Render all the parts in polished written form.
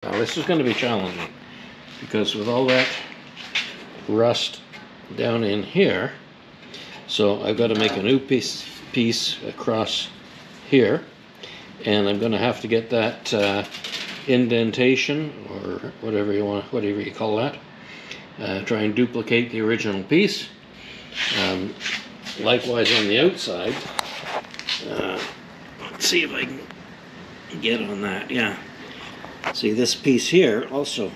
Now this is going to be challenging because with all that rust down in here, so I've got to make a new piece across here, and I'm going to have to get that indentation or whatever you call that. Try and duplicate the original piece. Likewise on the outside. Let's see if I can get on that. Yeah. See this piece here also.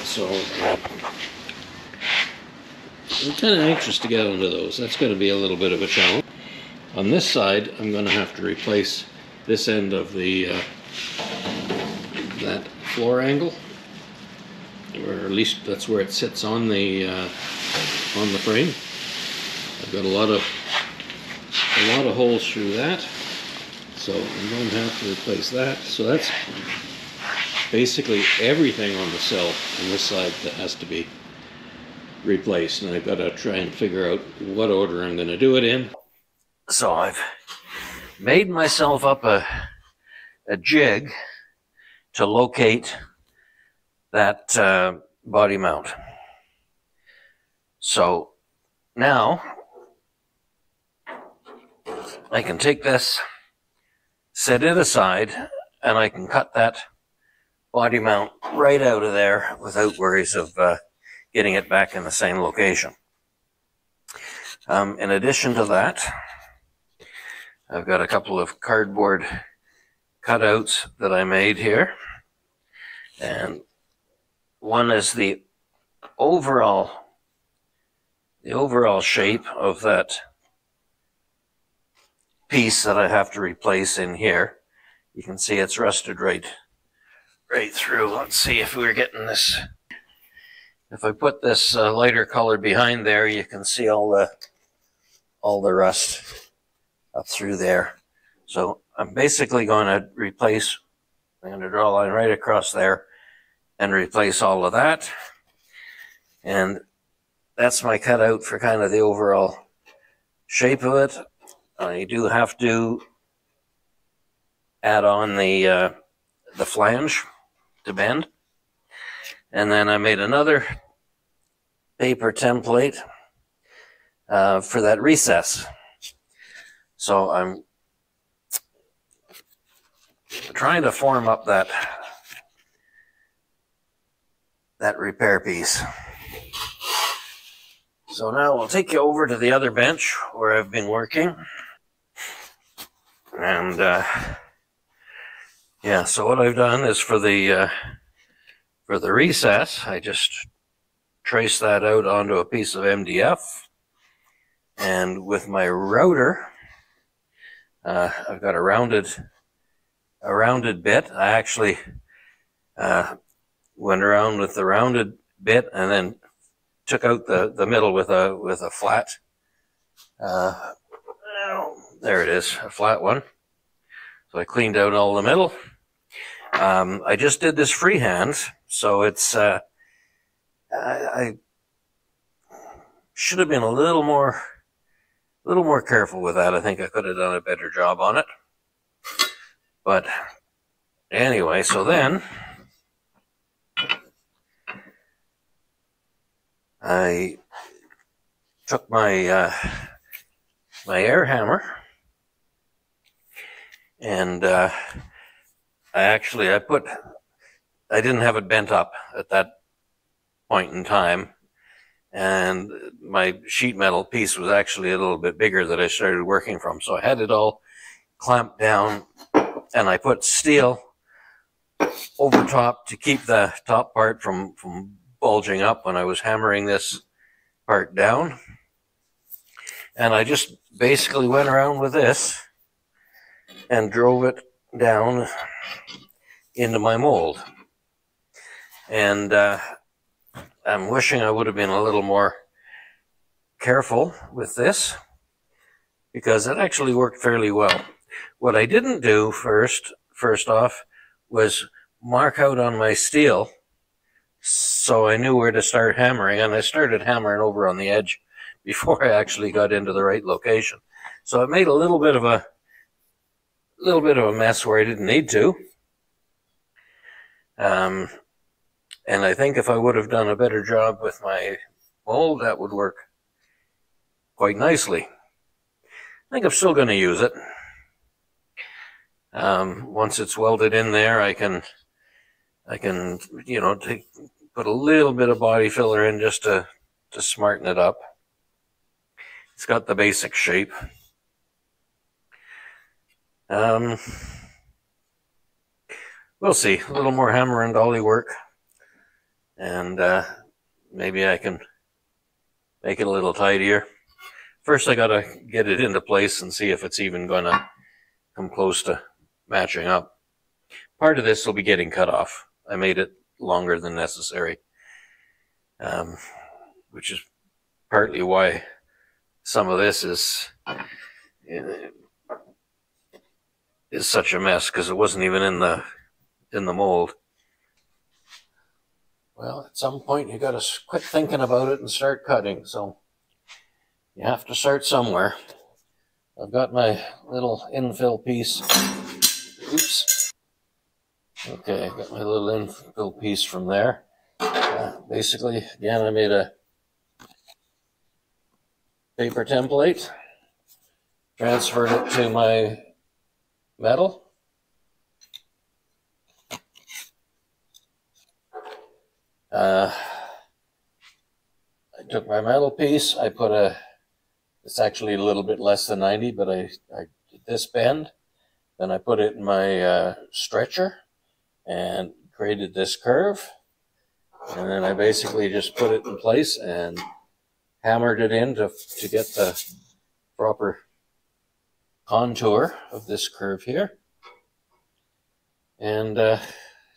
So I'm kind of anxious to get onto those. That's going to be a little bit of a challenge. On this side, I'm going to have to replace this end of the that floor angle, or at least that's where it sits on the frame. I've got a lot of holes through that, so I'm going to have to replace that. So that's basically everything on the sill on this side that has to be replaced, and I've got to try and figure out what order I'm going to do it in. So I've made myself up a jig to locate that body mount. So now I can take this, set it aside, and I can cut that body mount right out of there without worries of getting it back in the same location. In addition to that, I've got a couple of cardboard cutouts that I made here, and one is the overall shape of that piece that I have to replace in here. You can see it's rusted right through. Let's see if we're getting this. If I put this lighter color behind there, you can see all the rust up through there. So I'm basically going to replace, I'm going to draw a line right across there and replace all of that. And that's my cutout for kind of the overall shape of it. I do have to add on the flange to bend. And then I made another paper template for that recess. So I'm trying to form up that repair piece. So now I'll take you over to the other bench where I've been working. And yeah, so what I've done is for the recess, I just traced that out onto a piece of MDF. And with my router, I've got a rounded bit. I actually went around with the rounded bit and then took out the middle with a flat. There it is, a flat one. So I cleaned out all the middle. I just did this freehand, so it's I should have been a little more careful with that. I think I could have done a better job on it. But anyway, so then I took my my air hammer, and I didn't have it bent up at that point in time, and my sheet metal piece was actually a little bit bigger that I started working from, so I had it all clamped down, and I put steel over top to keep the top part from bulging up when I was hammering this part down. And I just basically went around with this and drove it down into my mold. And I'm wishing I would have been a little more careful with this, because it actually worked fairly well. What I didn't do first off was mark out on my steel so I knew where to start hammering, and I started hammering over on the edge before I actually got into the right location. So it made a little bit of a mess where I didn't need to. And I think if I would have done a better job with my mold, that would work quite nicely. I think I'm still going to use it. Once it's welded in there, I can, put a little bit of body filler in just to smarten it up. It's got the basic shape. We'll see. A little more hammer and dolly work, and maybe I can make it a little tidier. First, I gotta get it into place and see if it's even gonna come close to matching up. Part of this will be getting cut off. I made it longer than necessary, which is partly why some of this is such a mess, because it wasn't even in the mold. Well, at some point you got to quit thinking about it and start cutting. So you have to start somewhere. I've got my little infill piece. Oops. Okay, I've got my little infill piece from there. Basically, again, I made a paper template, transferred it to my metal. I took my metal piece, I put it's actually a little bit less than 90, but I did this bend. Then I put it in my stretcher and created this curve. And then I basically just put it in place and hammered it in to get the proper contour of this curve here. And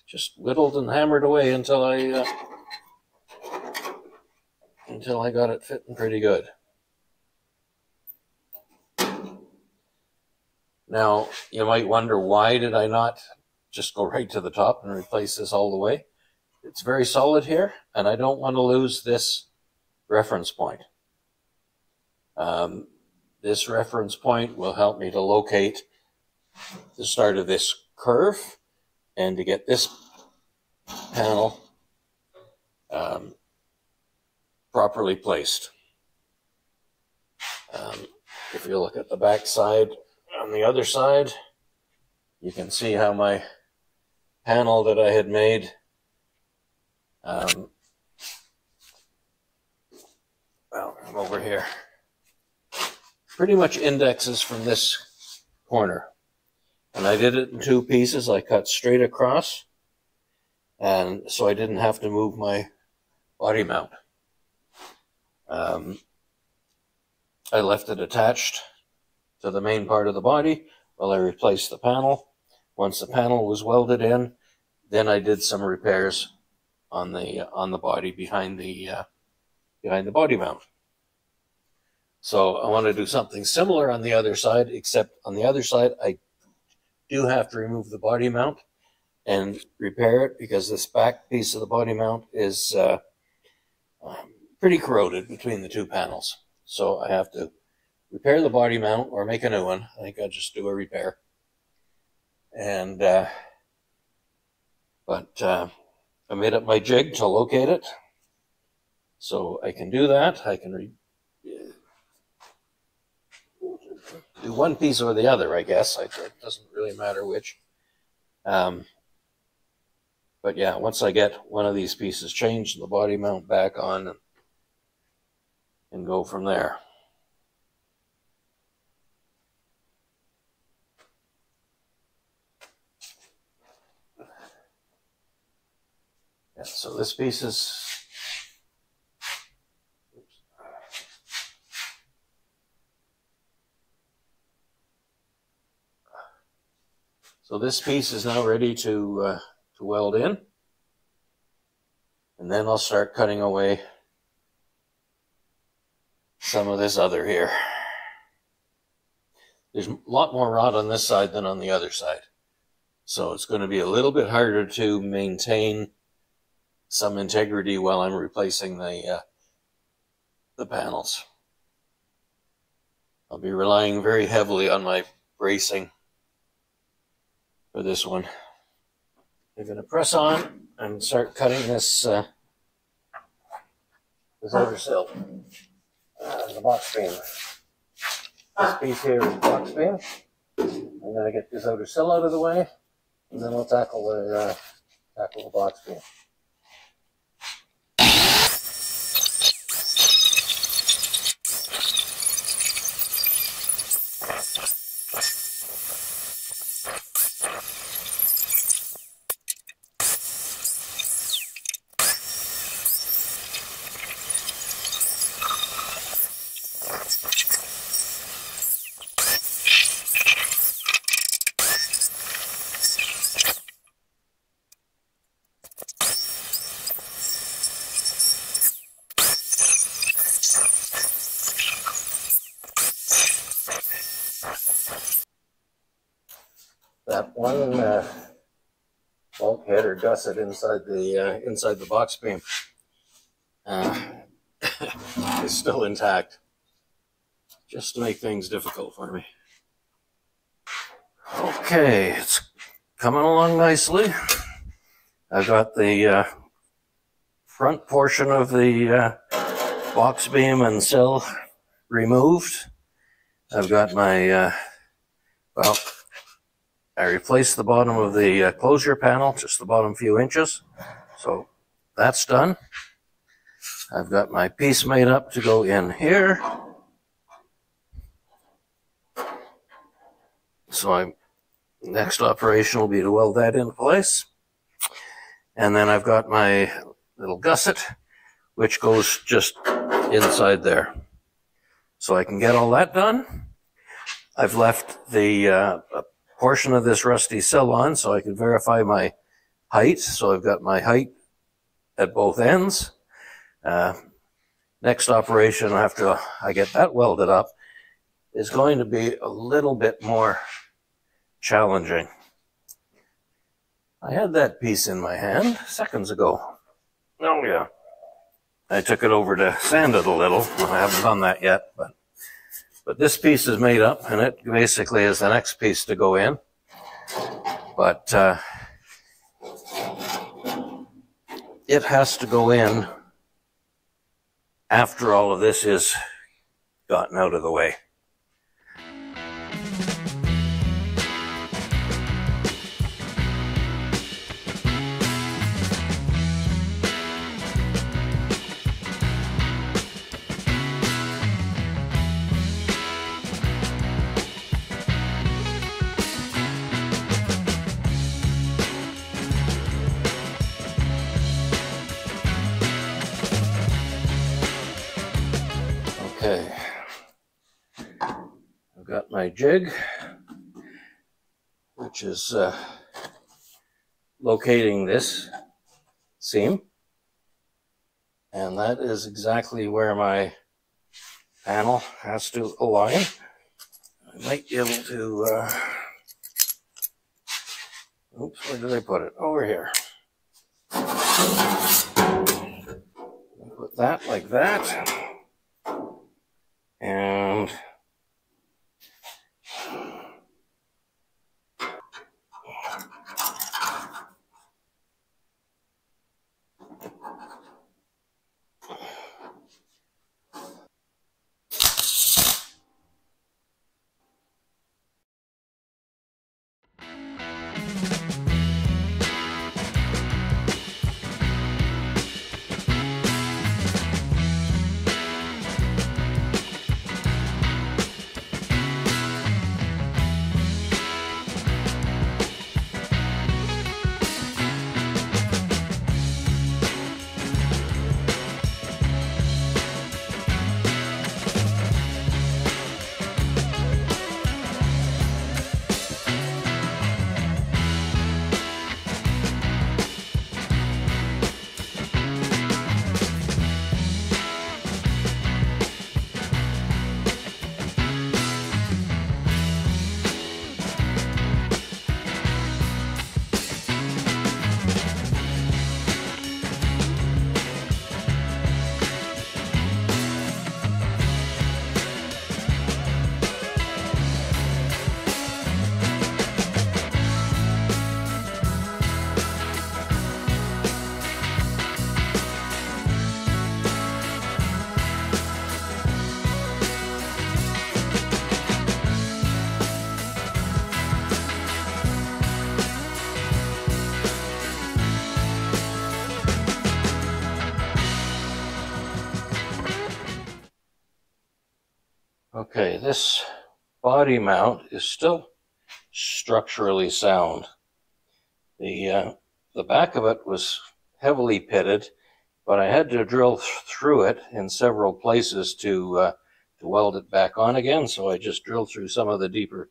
just whittled and hammered away until I got it fitting pretty good. Now, you might wonder, why did I not just go right to the top and replace this all the way? It's very solid here, and I don't want to lose this reference point. This reference point will help me to locate the start of this curve and to get this panel properly placed. If you look at the back side, on the other side, you can see how my panel that I had made well, I'm over here, pretty much indexes from this corner. And I did it in two pieces. I cut straight across, and so I didn't have to move my body mount. I left it attached to the main part of the body while I replaced the panel. Once the panel was welded in, then I did some repairs on the body behind the body mount. So I want to do something similar on the other side, except on the other side I do have to remove the body mount and repair it, because this back piece of the body mount is pretty corroded between the two panels. So I have to repair the body mount or make a new one. I think I'll just do a repair. And but I made up my jig to locate it, so I can do that. I can do one piece or the other, I guess. It doesn't really matter which. But yeah, once I get one of these pieces changed and the body mount back on, and go from there. Yeah, so this piece is, now ready to weld in, and then I'll start cutting away some of this other here. There's a lot more rod on this side than on the other side, so it's going to be a little bit harder to maintain some integrity while I'm replacing the panels. I'll be relying very heavily on my bracing for this one. I'm going to press on and start cutting this outer sill, the box beam. This piece here is the box beam. I'm going to get this outer sill out of the way, and then we'll tackle the box beam. That one bulkhead or gusset inside the box beam is still intact, just to make things difficult for me. Okay, it's coming along nicely. I've got the front portion of the box beam and sill removed. I've got my well, I replaced the bottom of the closure panel, just the bottom few inches, so that's done. I've got my piece made up to go in here. So my next operation will be to weld that into place. And then I've got my little gusset, which goes just inside there. So I can get all that done. I've left the portion of this rusty sill on so I can verify my height. So I've got my height at both ends. Next operation after I get that welded up is going to be a little bit more challenging. I had that piece in my hand seconds ago. Oh yeah. I took it over to sand it a little. I haven't done that yet, but this piece is made up, and it basically is the next piece to go in. But it has to go in after all of this is gotten out of the way. Okay, I've got my jig, which is locating this seam, and that is exactly where my panel has to align. I might be able to, oops, where did I put it? Over here. Put that like that. And Okay, this body mount is still structurally sound. The back of it was heavily pitted, but I had to drill through it in several places to weld it back on again. So I just drilled through some of the deeper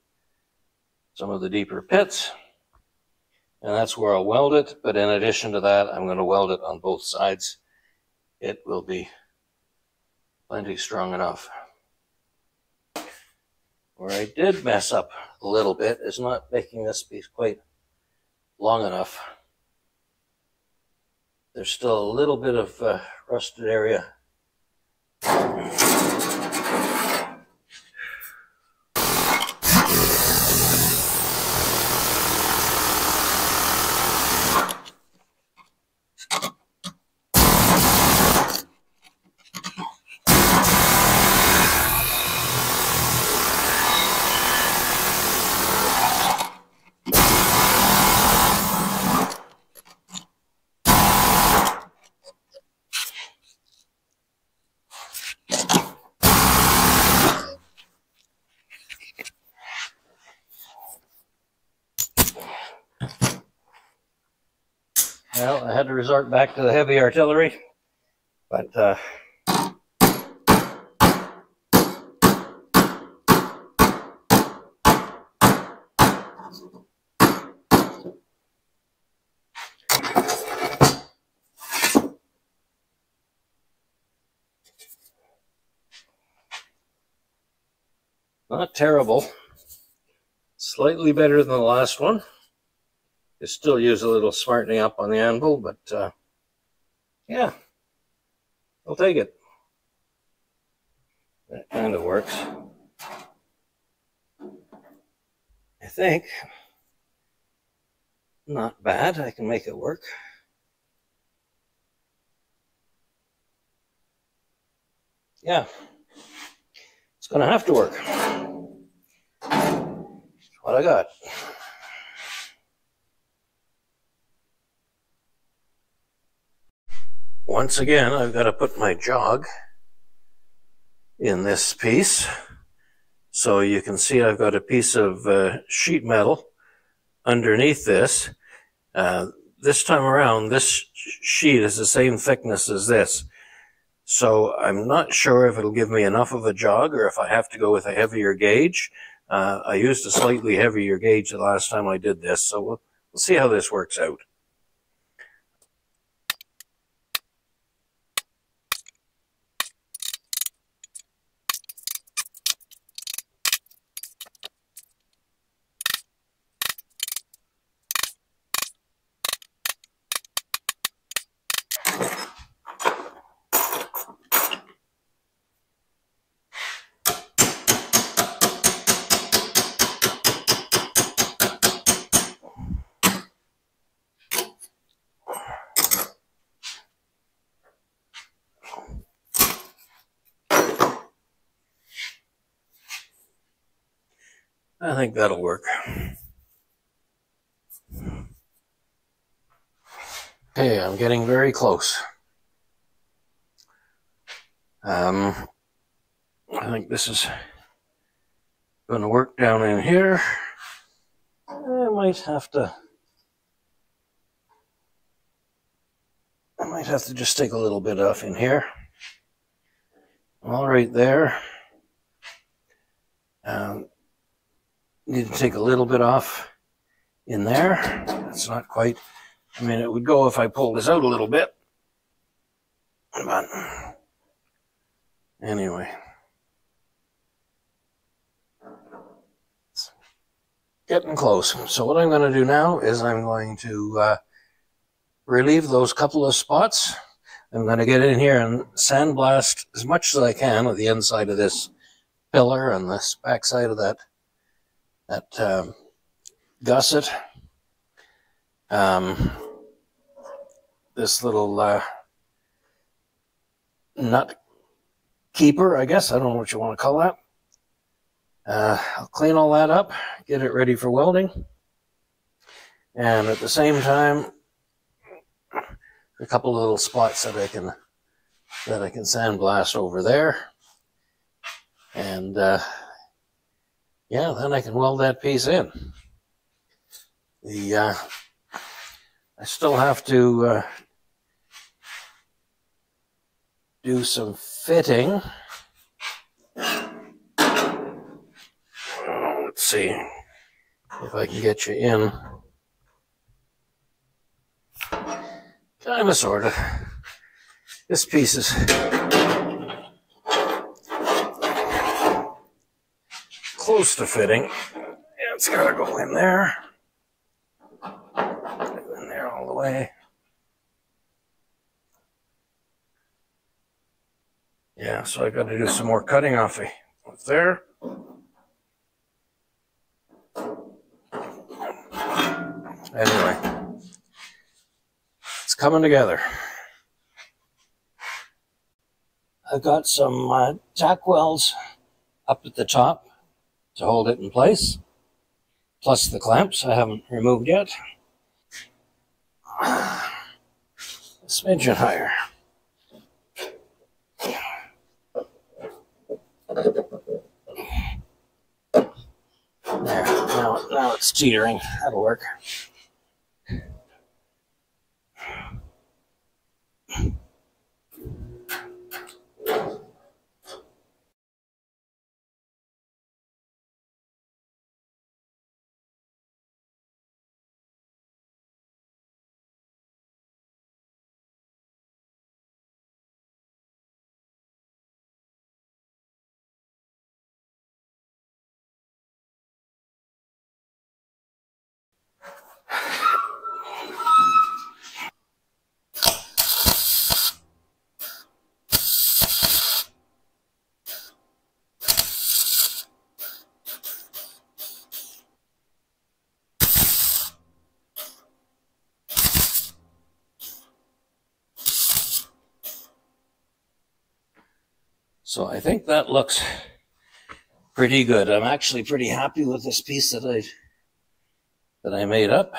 pits, and that's where I'll weld it. But in addition to that, I'm going to weld it on both sides. It will be plenty strong enough. Where I did mess up a little bit is not making this piece quite long enough. There's still a little bit of rusted area. Well, I had to resort back to the heavy artillery, but not terrible. Slightly better than the last one. You still use a little smartening up on the anvil, but yeah, I'll take it. That kind of works. I think. Not bad. I can make it work. Yeah, it's going to have to work. That's what I got. Once again, I've got to put my jog in this piece. So you can see I've got a piece of sheet metal underneath this. This time around, this sheet is the same thickness as this. So I'm not sure if it'll give me enough of a jog or if I have to go with a heavier gauge. I used a slightly heavier gauge the last time I did this, so we'll see how this works out. I think that'll work. Okay, I'm getting very close. I think this is going to work down in here. I might have to just take a little bit off in here. All right there. Need to take a little bit off in there. That's not quite, I mean, it would go if I pulled this out a little bit. But anyway. It's getting close. So what I'm going to do now is I'm going to relieve those couple of spots. I'm going to get in here and sandblast as much as I can of the inside of this pillar and this backside of that gusset. This little nut keeper, I guess. I don't know what you want to call that. I'll clean all that up, get it ready for welding. And at the same time, a couple of little spots that I can sandblast over there. And yeah, then I can weld that piece in. I still have to do some fitting. Let's see if I can get you in. Kind of, sort of. This piece is close to fitting. Yeah, it's got to go in there. In there all the way. Yeah, so I got to do some more cutting off there. Anyway, it's coming together. I've got some tack welds up at the top to hold it in place, plus the clamps I haven't removed yet. A smidgen higher. There, now it's teetering. That'll work. So I think that looks pretty good. I'm actually pretty happy with this piece that I made up.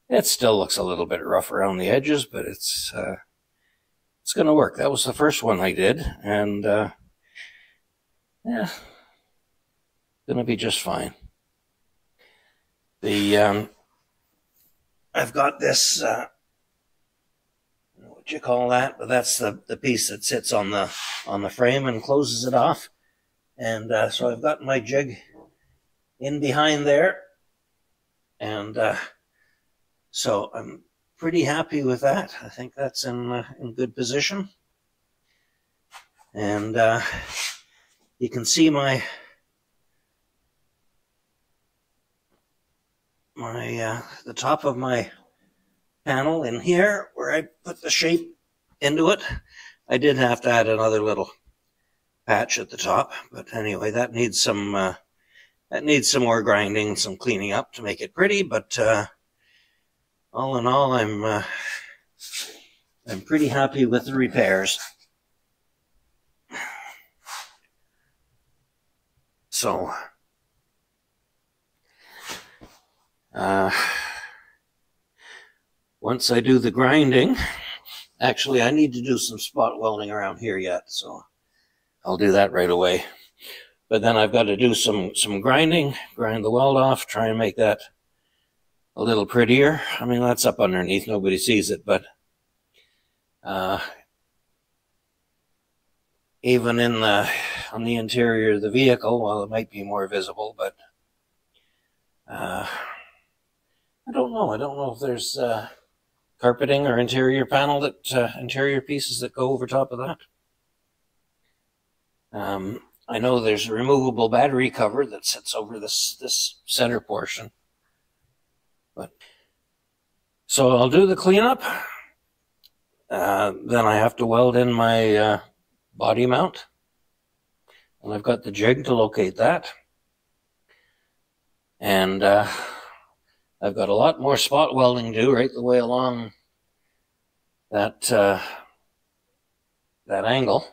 It still looks a little bit rough around the edges, but it's going to work. That was the first one I did, and yeah, going to be just fine. I've got this. What you call that? But that's the piece that sits on the frame and closes it off. And so I've got my jig in behind there, and so I'm pretty happy with that. I think that's in good position, and you can see the top of my panel in here where I put the shape into it. I did have to add another little patch at the top, but anyway, that needs some more grinding, some cleaning up to make it pretty. But all in all, I'm pretty happy with the repairs. So once I do the grinding, actually I need to do some spot welding around here yet, so I'll do that right away. But then I've got to do some grinding, grind the weld off, try and make that a little prettier. I mean, that's up underneath, nobody sees it, but even on the interior of the vehicle, well, it might be more visible, but I don't know. I don't know if there's carpeting or interior pieces that go over top of that. I know there's a removable battery cover that sits over this center portion. But so I'll do the cleanup. Then I have to weld in my body mount, and I've got the jig to locate that. And I've got a lot more spot welding to do right the way along that angle.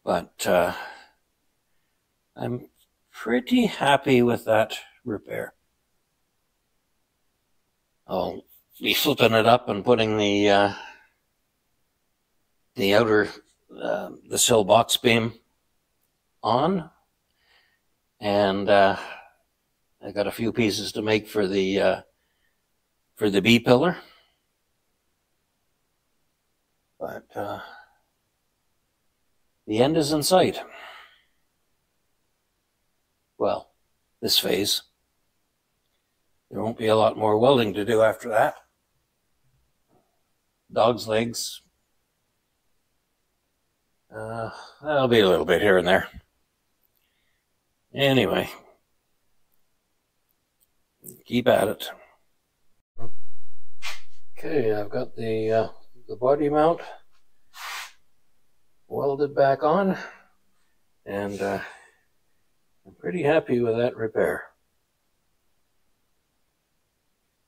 But I'm pretty happy with that repair. I'll be flipping it up and putting the the outer, the sill box beam on, and I got a few pieces to make for the B pillar, but the end is in sight. Well, this phase. There won't be a lot more welding to do after that. Dog's legs. That'll be a little bit here and there. Anyway, keep at it. Okay, I've got the body mount welded back on, and I'm pretty happy with that repair.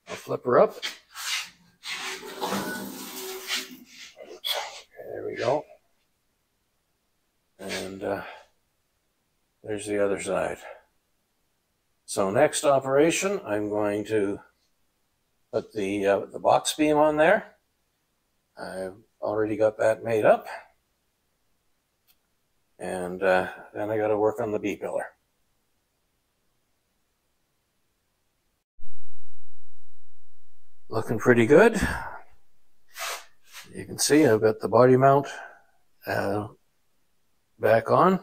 I'll flip her up. There we go. And there's the other side. So next operation, I'm going to put the box beam on there. I've already got that made up. And then I got to work on the B pillar. Looking pretty good. You can see I've got the body mount back on.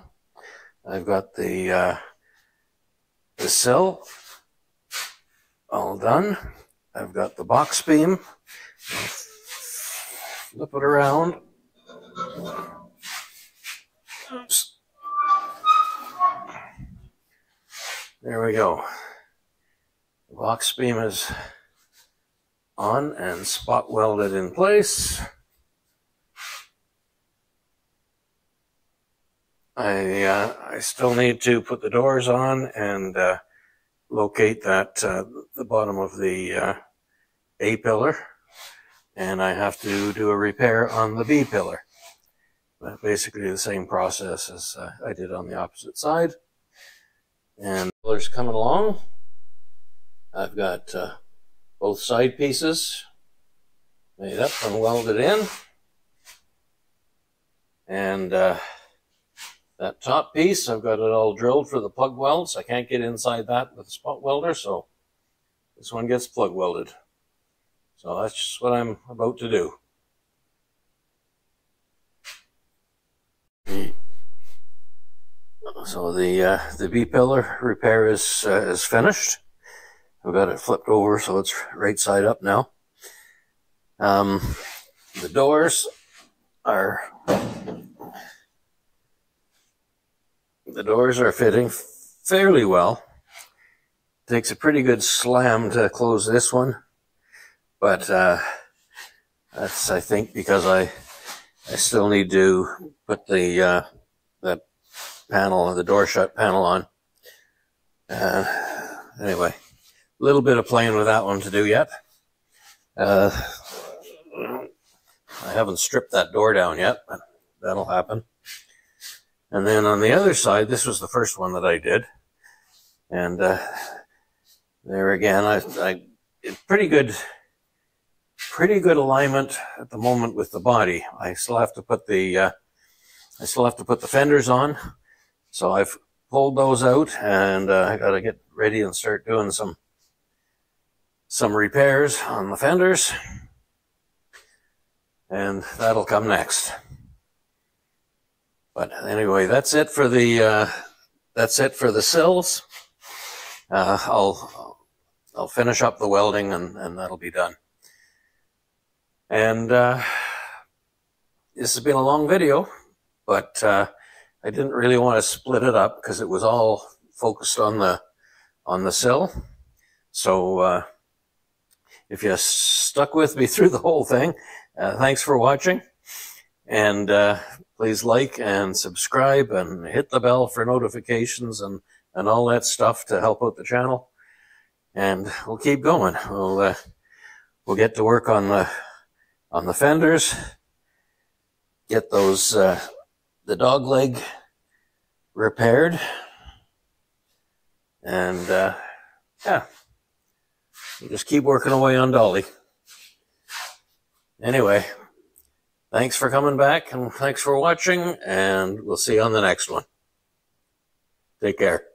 I've got the sill all done. I've got the box beam. Flip it around. Oops. There we go. The box beam is on and spot welded in place. I still need to put the doors on and locate that the bottom of the A pillar, and I have to do a repair on the B pillar. But basically the same process as I did on the opposite side. And the pillar's coming along. I've got both side pieces made up and welded in, and that top piece, I've got it all drilled for the plug welds. I can't get inside that with a spot welder, so this one gets plug welded. So that's just what I'm about to do. So the B pillar repair is finished. I've got it flipped over so it's right side up now. The doors are fitting fairly well. Takes a pretty good slam to close this one, but that's, I think, because I still need to put the that panel, the door shut panel on. Anyway, a little bit of playing with that one to do yet. I haven't stripped that door down yet, but that'll happen. And then on the other side, this was the first one that I did. And there again, I pretty good alignment at the moment with the body. I still have to put the fenders on. So I've pulled those out, and I got to get ready and start doing some repairs on the fenders, and that'll come next. But anyway, that's it for the sills. I'll finish up the welding, and that'll be done. And this has been a long video, but I didn't really want to split it up because it was all focused on the sill. So if you stuck with me through the whole thing, thanks for watching, and please like and subscribe and hit the bell for notifications and all that stuff to help out the channel. And we'll keep going. We'll get to work on the fenders, get those the dog leg repaired, and yeah, we'll just keep working away on Dolly. Anyway, Thanks for coming back, and thanks for watching, and we'll see you on the next one. Take care.